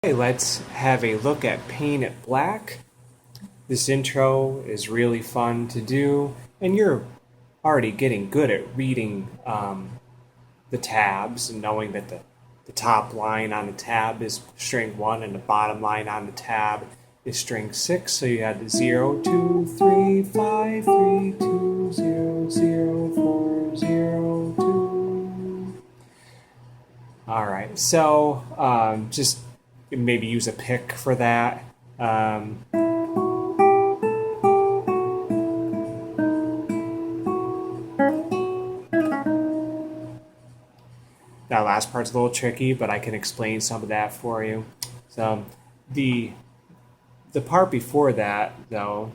Okay, let's have a look at Paint It Black. This intro is really fun to do, and you're already getting good at reading the tabs and knowing that the top line on the tab is string 1 and the bottom line on the tab is string 6. So you have the 0, 2, 3, 5, 3, 2, 0, 0, 4, 0, 2. Alright, so just maybe use a pick for that. That last part's a little tricky, but I can explain some of that for you. So the part before that, though,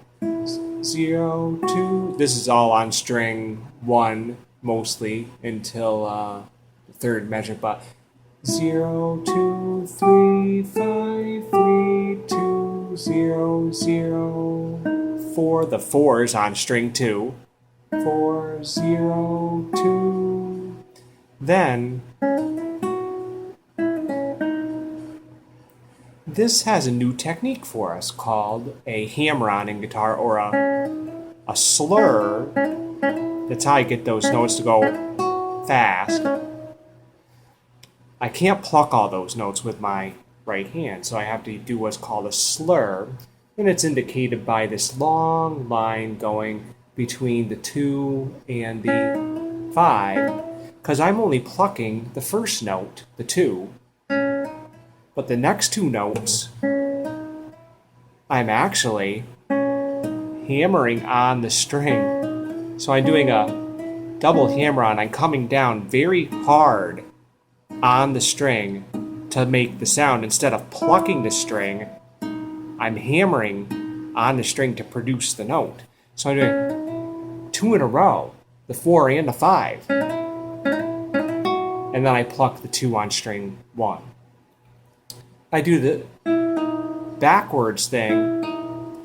0, 2, this is all on string 1 mostly until the third measure, but 0, 2, 3, 5, 3, 2, 0, 0, 4. The 4 is on string 2. 4, 0, 2. Then, this has a new technique for us called a hammer-on in guitar, or a slur. That's how I get those notes to go fast. I can't pluck all those notes with my right hand, so I have to do what's called a slur, and it's indicated by this long line going between the 2 and the 5, because I'm only plucking the first note, the 2, but the next 2 notes, I'm actually hammering on the string. So I'm doing a double hammer-on. I'm coming down very hard on the string to make the sound. Instead of plucking the string, I'm hammering on the string to produce the note. So I'm doing 2 in a row, the 4 and the 5. And then I pluck the 2 on string 1. I do the backwards thing.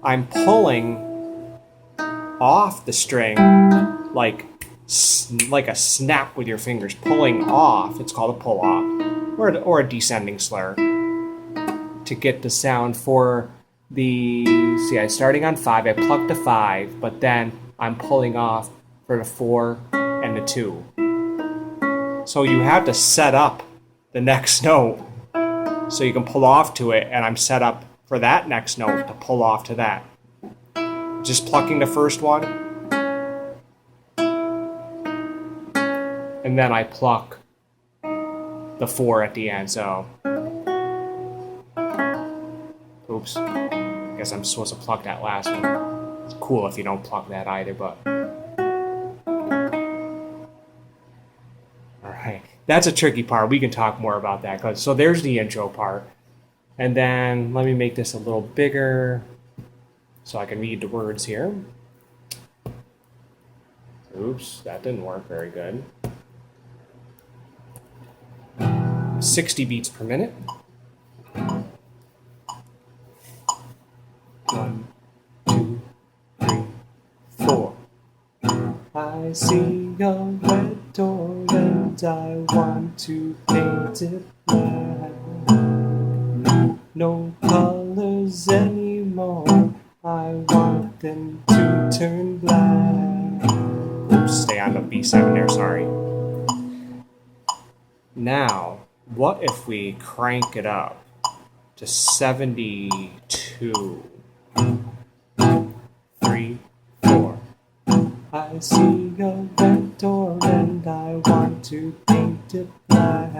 I'm pulling off the string like a snap with your fingers, pulling off. It's called a pull off, or a descending slur, to get the sound for the. See, I'm starting on 5. I plucked the 5, but then I'm pulling off for the 4 and the 2. So you have to set up the next note so you can pull off to it, and I'm set up for that next note to pull off to that. Just plucking the first one, and then I pluck the 4 at the end. So, oops, I guess I'm supposed to pluck that last one. It's cool if you don't pluck that either, but alright, that's a tricky part. We can talk more about that. So there's the intro part, and then let me make this a little bigger so I can read the words here. Oops, that didn't work very good. 60 beats per minute. 1, 2, 3, 4. I see a red door and I want to paint it black. No colors anymore, I want them to turn black. Oops, stay on the B7 there, sorry. Now, what if we crank it up to 72? 3, 4. I see a red door and I want to paint it black.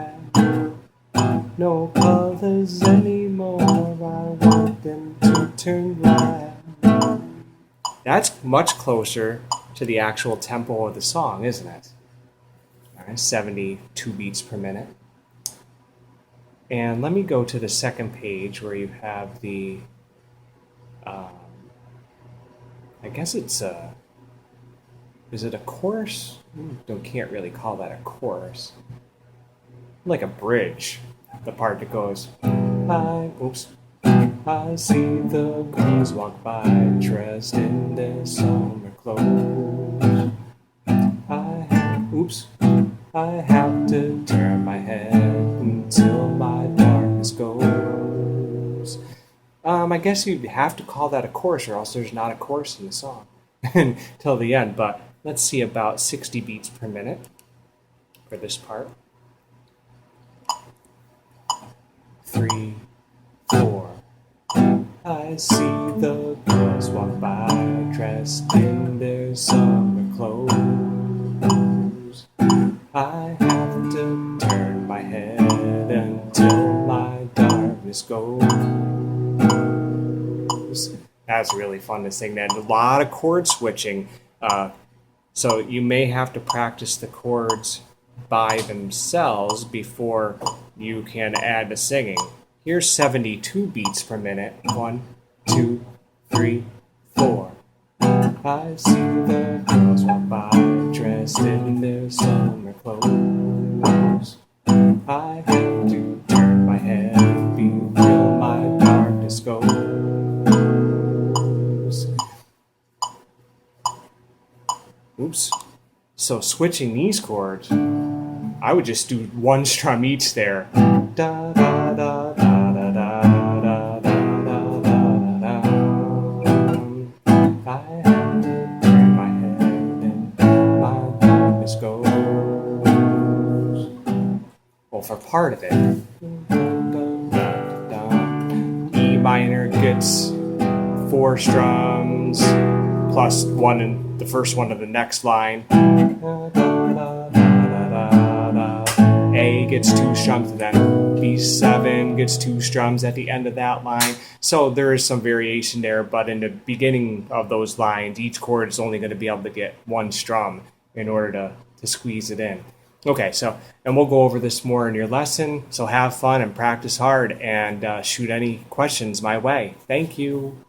No colors anymore, I want them to turn black. That's much closer to the actual tempo of the song, isn't it? All right, 72 beats per minute. And let me go to the second page where you have the, I guess it's a, is it a chorus? Can't really call that a chorus. Like a bridge. The part that goes, I see the girls walk by dressed in their summer clothes. I have to turn my head until my darkness goes. I guess you'd have to call that a chorus, or else there's not a chorus in the song until the end. But let's see, about 60 beats per minute for this part. 3, 4. I see the girls walk by dressed in their summer clothes. I have to turn my head until my darkness goes. That's really fun to sing that. A lot of chord switching. So you may have to practice the chords by themselves before you can add the singing. Here's 72 beats per minute. 1, 2, 3, 4. I see the girls walk by dressed in their summer clothes. I have to turn my head until my darkness goes. Oops. So switching these chords, I would just do one strum each there. Da da da da da da da da da da da. I have to turn my head and my darkness goes. Well, for part of it, E minor gets 4 strums plus one in the first one of the next line. A gets 2 strums, and then B7 gets 2 strums at the end of that line. So there is some variation there, but in the beginning of those lines, each chord is only going to be able to get 1 strum in order to squeeze it in. Okay, and we'll go over this more in your lesson. So have fun and practice hard, and shoot any questions my way. Thank you.